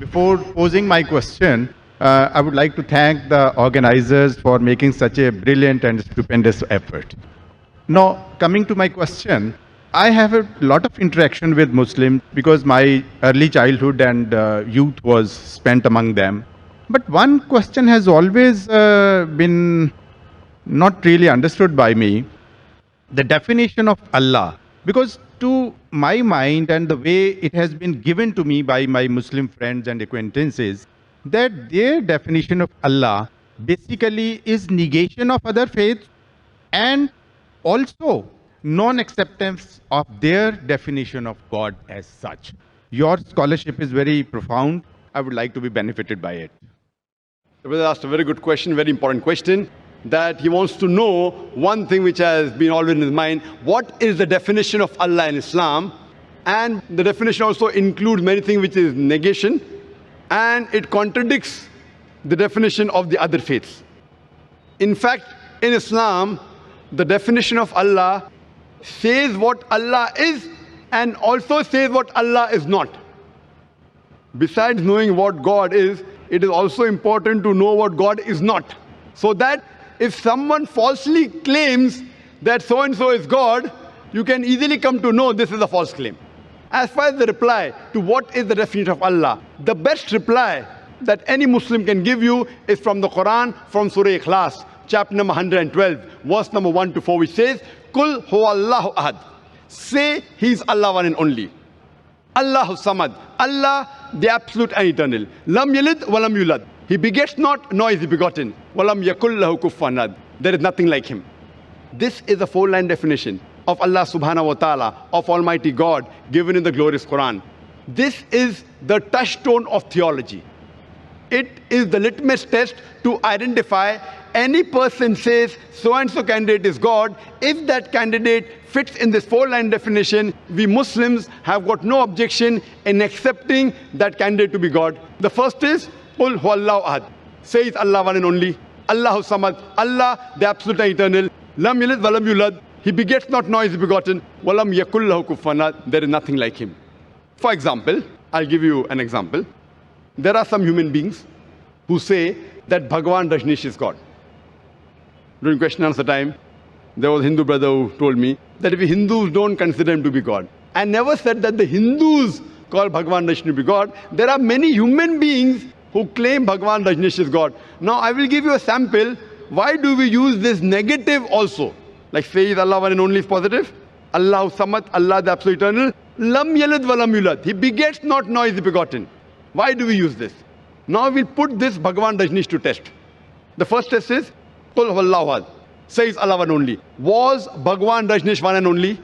Before posing my question, I would like to thank the organizers for making such a brilliant and stupendous effort. Now, coming to my question, I have a lot of interaction with Muslims because my early childhood and youth was spent among them. But one question has always been not really understood by me, the definition of Allah. Because to my mind and the way it has been given to me by my Muslim friends and acquaintances, that their definition of Allah basically is negation of other faiths and also non-acceptance of their definition of God as such. Your scholarship is very profound. I would like to be benefited by it. The brother asked a very good question, very important question, that he wants to know one thing which has been always in his mind: what is the definition of Allah in Islam? And the definition also includes many things which is negation, and it contradicts the definition of the other faiths. In fact, in Islam, the definition of Allah says what Allah is and also says what Allah is not. Besides knowing what God is, it is also important to know what God is not. So that if someone falsely claims that so-and-so is God, you can easily come to know this is a false claim. As far as the reply to what is the definition of Allah, the best reply that any Muslim can give you is from the Quran, from Surah Ikhlas, chapter number 112, verse number 1 to 4, which says, Kul huwallahu ahad. Say He is Allah one and only. Allahu samad. Allah, the absolute and eternal. Lam yalid walam yulad. He begets not, nor is he begotten. Walam yakul lahu kufuwan ahad. There is nothing like him. This is a four-line definition of Allah subhanahu wa ta'ala, of Almighty God, given in the glorious Quran. This is the touchstone of theology. It is the litmus test to identify any person says so-and-so candidate is God. If that candidate fits in this four-line definition, we Muslims have got no objection in accepting that candidate to be God. The first is, Qul huwallahu ahad. Say it's Allah one and only. Allahu samad. Allah, the absolute and eternal. Lam yalid walam yulad. He begets not, nor is he begotten. Walam yakul lahu kufuwan ahad. There is nothing like him. For example, I'll give you an example. There are some human beings who say that Bhagwan Rajneesh is God. During question and answer time, there was a Hindu brother who told me that if Hindus don't consider him to be God, I never said that the Hindus call Bhagwan Rajneesh to be God. There are many human beings who claim Bhagwan Rajneesh is God. Now I will give you a sample. Why do we use this negative also? Like say is Allah one and only is positive. Allahu samad, Allah the absolute eternal. Lam yalid walam yulad. He begets not, nor is he begotten. Why do we use this? Now we'll put this Bhagwan Rajneesh to test. The first test is, Qul huwallahu ahad. Says Allah one only. Was Bhagwan Rajneesh one and only?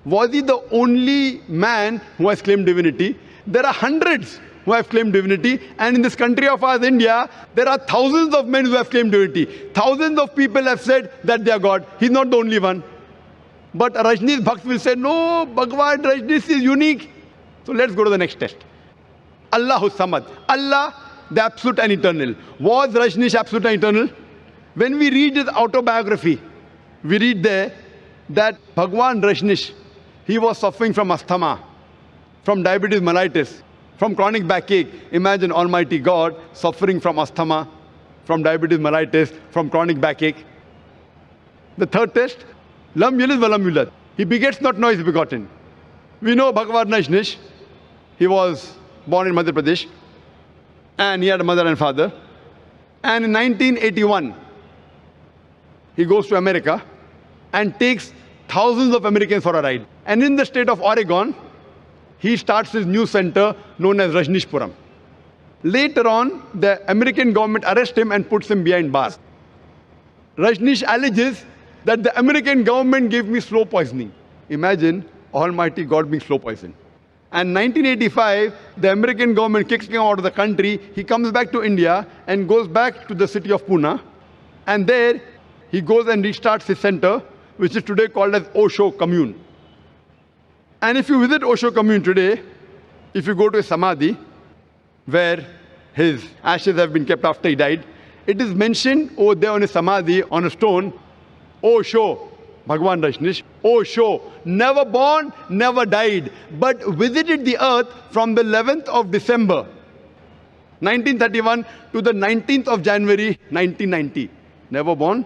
Was he the only man who has claimed divinity? There are hundreds who have claimed divinity, and in this country of ours, India, there are thousands of men who have claimed divinity. Thousands of people have said that they are God. He's not the only one. But Rajneesh Bhakt will say, no, Bhagwan Rajneesh is unique. So let's go to the next test. Allahu samad. Allah, the absolute and eternal. Was Rajneesh absolute and eternal? When we read his autobiography, we read there that Bhagwan Rajneesh, he was suffering from asthma, from diabetes mellitus, from chronic backache. Imagine Almighty God suffering from asthma, from diabetes mellitus, from chronic backache. The third test, Lam yalid walam yulad. He begets not, nor is begotten. We know Bhagwan Rajneesh, he was born in Madhya Pradesh, and he had a mother and father. And in 1981, he goes to America and takes thousands of Americans for a ride. And in the state of Oregon, he starts his new center known as Rajneeshpuram. Later on, the American government arrests him and puts him behind bars. Rajneesh alleges that the American government gave me slow poisoning. Imagine Almighty God being slow poisoned. And 1985, the American government kicks him out of the country. He comes back to India and goes back to the city of Pune. And there, he goes and restarts his center, which is today called as Osho Commune. And if you visit Osho Commune today, if you go to a Samadhi, where his ashes have been kept after he died, it is mentioned over there on a Samadhi, on a stone, Osho, Bhagwan Rajneesh, Osho, never born, never died, but visited the earth from the 11th of December, 1931 to the 19th of January 1990. Never born,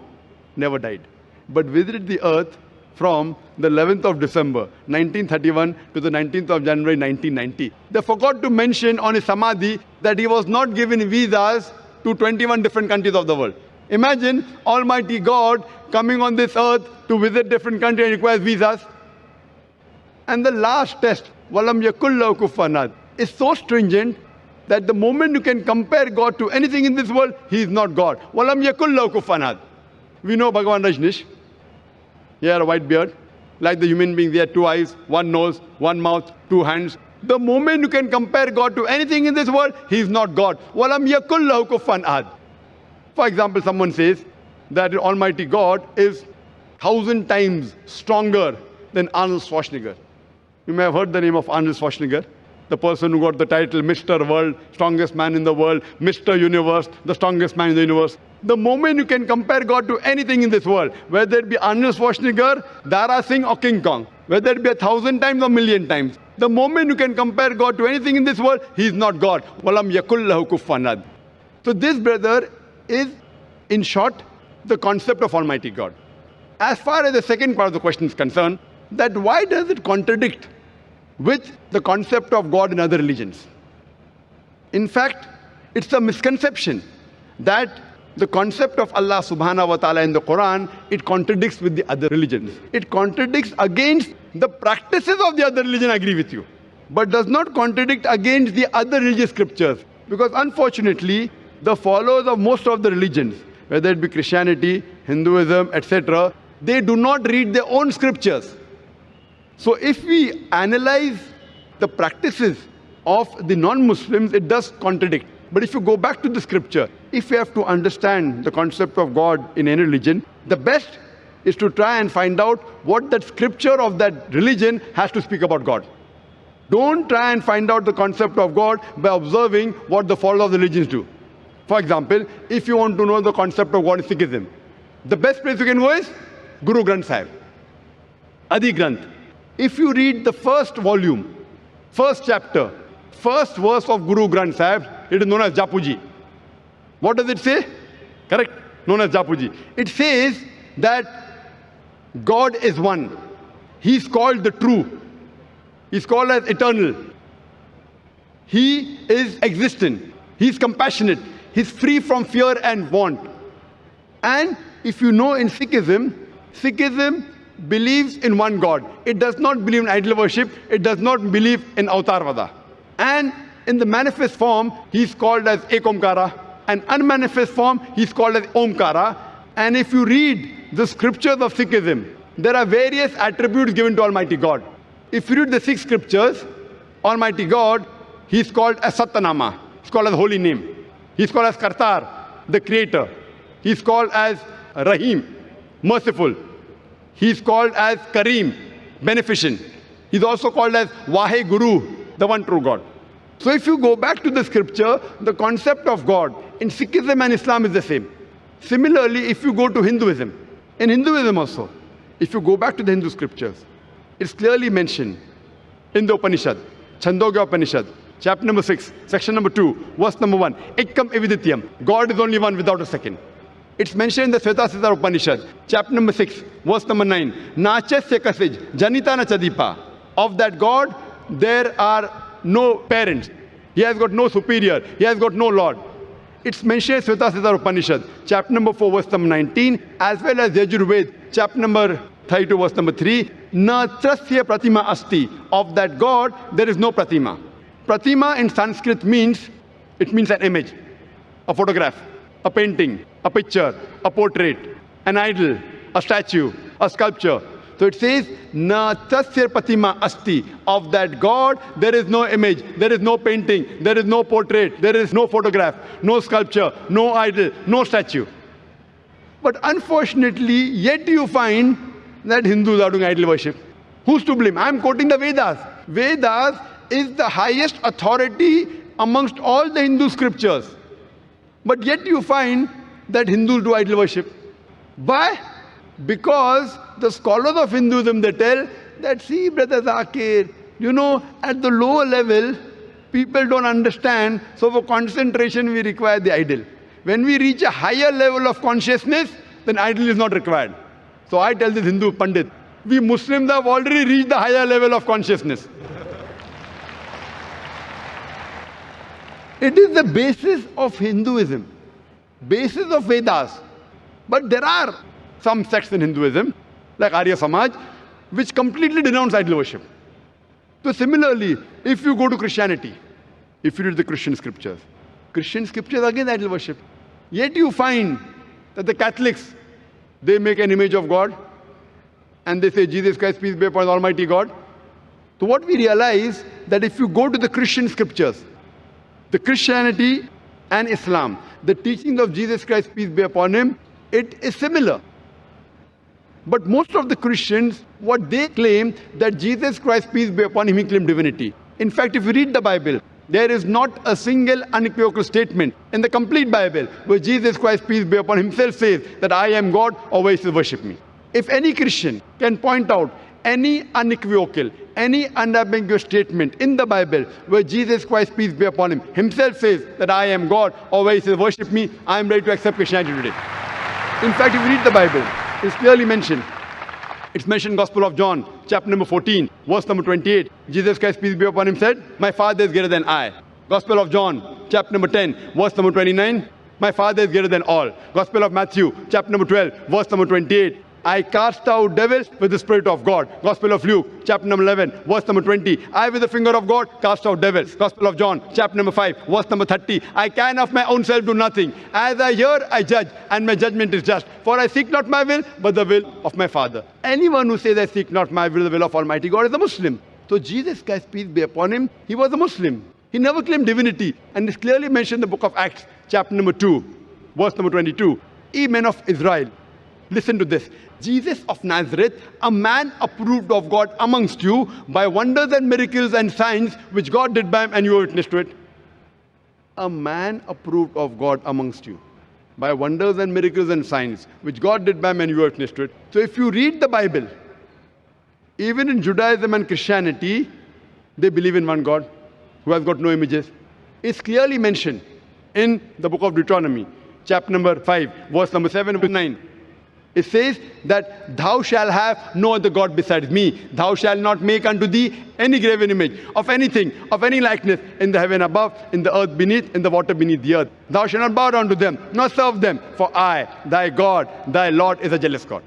never died. But visited the earth from the 11th of December 1931 to the 19th of January 1990. They forgot to mention on his samadhi that he was not given visas to 21 different countries of the world. Imagine Almighty God coming on this earth to visit different countries and requires visas. And the last test, Walam Yakullahu Kufuwan Ahad, is so stringent that the moment you can compare God to anything in this world, He is not God. Walam Yakullahu Kufuwan Ahad. We know Bhagavan Rajneesh. He had a white beard. Like the human being, he had 2 eyes, 1 nose, 1 mouth, 2 hands. The moment you can compare God to anything in this world, He is not God. Walam Yakullahu Kufuwan Ahad. For example, someone says that Almighty God is 1,000 times stronger than Arnold Schwarzenegger. You may have heard the name of Arnold Schwarzenegger, the person who got the title Mr. World, strongest man in the world, Mr. Universe, the strongest man in the universe. The moment you can compare God to anything in this world, whether it be Arnold Schwarzenegger, Dara Singh or King Kong, whether it be 1,000 times or 1,000,000 times, the moment you can compare God to anything in this world, He is not God. Walam Yakullahu Kufuwan Ahad. So this, brother, is, in short, the concept of Almighty God. As far as the second part of the question is concerned, that why does it contradict with the concept of God in other religions? In fact, it's a misconception that the concept of Allah subhanahu wa ta'ala in the Quran, it contradicts with the other religions. It contradicts against the practices of the other religion, I agree with you, but does not contradict against the other religious scriptures. Because unfortunately, the followers of most of the religions, whether it be Christianity, Hinduism, etc., they do not read their own scriptures. So if we analyze the practices of the non-Muslims, it does contradict. But if you go back to the scripture, if you have to understand the concept of God in any religion, the best is to try and find out what that scripture of that religion has to speak about God. Don't try and find out the concept of God by observing what the followers of the religions do. For example, if you want to know the concept of God in Sikhism, the best place you can go is Guru Granth Sahib, Adi Granth. If you read the first volume, first chapter, first verse of Guru Granth Sahib, it is known as Japuji. What does it say? Correct? Known as Japuji. It says that God is one. He is called the true. He is called as eternal. He is existent. He is compassionate. He is free from fear and want. And if you know in Sikhism, Sikhism believes in one God. It does not believe in idol worship. It does not believe in Avatarvada. And in the manifest form, he is called as Ekomkara. And unmanifest form, he is called as Omkara. And if you read the scriptures of Sikhism, there are various attributes given to Almighty God. If you read the 6 scriptures, Almighty God, he is called as Satanama. He is called as holy name. He is called as Kartar, the creator. He is called as Rahim, merciful. He is called as Kareem, beneficent. He is also called as Vahe Guru, the one true God. So if you go back to the scripture, the concept of God in Sikhism and Islam is the same. Similarly, if you go to Hinduism, in Hinduism also, if you go back to the Hindu scriptures, it's clearly mentioned in the Upanishad, Chandogya Upanishad, chapter number 6, section number 2, verse number 1, Ekam Evidityam, God is only one without a second. It's mentioned in the Svetasastra Upanishad, chapter number 6, verse number 9, Nachasya Kasij, Janitana Chadipa. Of that God, there are no parents. He has got no superior. He has got no Lord. It's mentioned in Svetasastra Upanishad, chapter number 4, verse number 19, as well as Yajurved, chapter number 32, verse number 3, Na trasya pratima asti. Of that God, there is no pratima. Pratima in Sanskrit means, it means an image, a photograph, a painting, a picture, a portrait, an idol, a statue, a sculpture. So it says, Na tasya pratima asti. Of that God, there is no image, there is no painting, there is no portrait, there is no photograph, no sculpture, no idol, no statue. But unfortunately, yet you find that Hindus are doing idol worship. Who's to blame? I'm quoting the Vedas. Vedas is the highest authority amongst all the Hindu scriptures. But yet you find that Hindus do idol worship. Why? Because the scholars of Hinduism, they tell that, see, Brother Zakir, you know, at the lower level, People don't understand, so for concentration we require the idol. When we reach a higher level of consciousness, then idol is not required. So I tell this Hindu Pandit, we Muslims have already reached the higher level of consciousness. It is the basis of Hinduism, basis of Vedas. But there are some sects in Hinduism, like Arya Samaj, which completely denounce idol worship. So similarly, if you go to Christianity, if you read the Christian scriptures again idol worship. Yet you find that the Catholics, they make an image of God and they say, Jesus Christ, peace be upon Almighty God. So what we realize that if you go to the Christian scriptures, the Christianity and Islam, the teachings of Jesus Christ, peace be upon him, it is similar. But most of the Christians, what they claim, that Jesus Christ, peace be upon him, he claimed divinity. In fact, if you read the Bible, there is not a single unequivocal statement in the complete Bible where Jesus Christ, peace be upon him, himself says that I am God, always worship me. If any Christian can point out any unequivocal, any unambiguous statement in the Bible where Jesus Christ, peace be upon him, himself says that I am God, always worship me, I am ready to accept Christianity today. In fact, if you read the Bible, it's clearly mentioned. It's mentioned in Gospel of John, chapter number 14, verse number 28. Jesus Christ, peace be upon him, said, my Father is greater than I. Gospel of John, chapter number 10, verse number 29. My Father is greater than all. Gospel of Matthew, chapter number 12, verse number 28. I cast out devils with the Spirit of God. Gospel of Luke, chapter number 11, verse number 20. I with the finger of God cast out devils. Gospel of John, chapter number 5, verse number 30. I can of my own self do nothing. As I hear, I judge, and my judgment is just. For I seek not my will, but the will of my Father. Anyone who says I seek not my will, the will of Almighty God, is a Muslim. So Jesus Christ, peace be upon him, he was a Muslim. He never claimed divinity. And it's clearly mentioned in the book of Acts, chapter number 2, verse number 22. Ye men of Israel, listen to this. Jesus of Nazareth, a man approved of God amongst you by wonders and miracles and signs which God did by him, and you were witness to it. A man approved of God amongst you by wonders and miracles and signs which God did by him, and you were witness to it. So if you read the Bible, even in Judaism and Christianity, they believe in one God who has got no images. It's clearly mentioned in the book of Deuteronomy, chapter number 5, verse number 7 to 9. It says that thou shalt have no other God besides me. Thou shalt not make unto thee any graven image of anything, of any likeness in the heaven above, in the earth beneath, in the water beneath the earth. Thou shalt not bow down to them, nor serve them. For I, thy God, thy Lord, is a jealous God.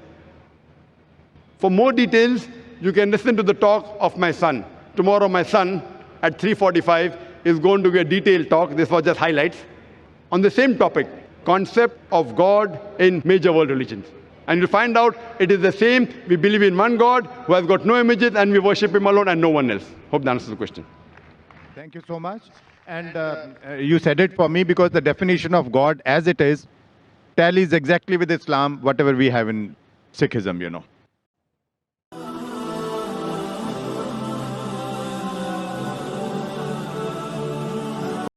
For more details, you can listen to the talk of my son. Tomorrow my son at 3:45 is going to give a detailed talk. This was just highlights on the same topic, concept of God in major world religions. And you'll find out it is the same. We believe in one God who has got no images, and we worship him alone and no one else. Hope that answers the question. Thank you so much. And you said it for me, because the definition of God as it is tallies exactly with Islam, whatever we have in Sikhism,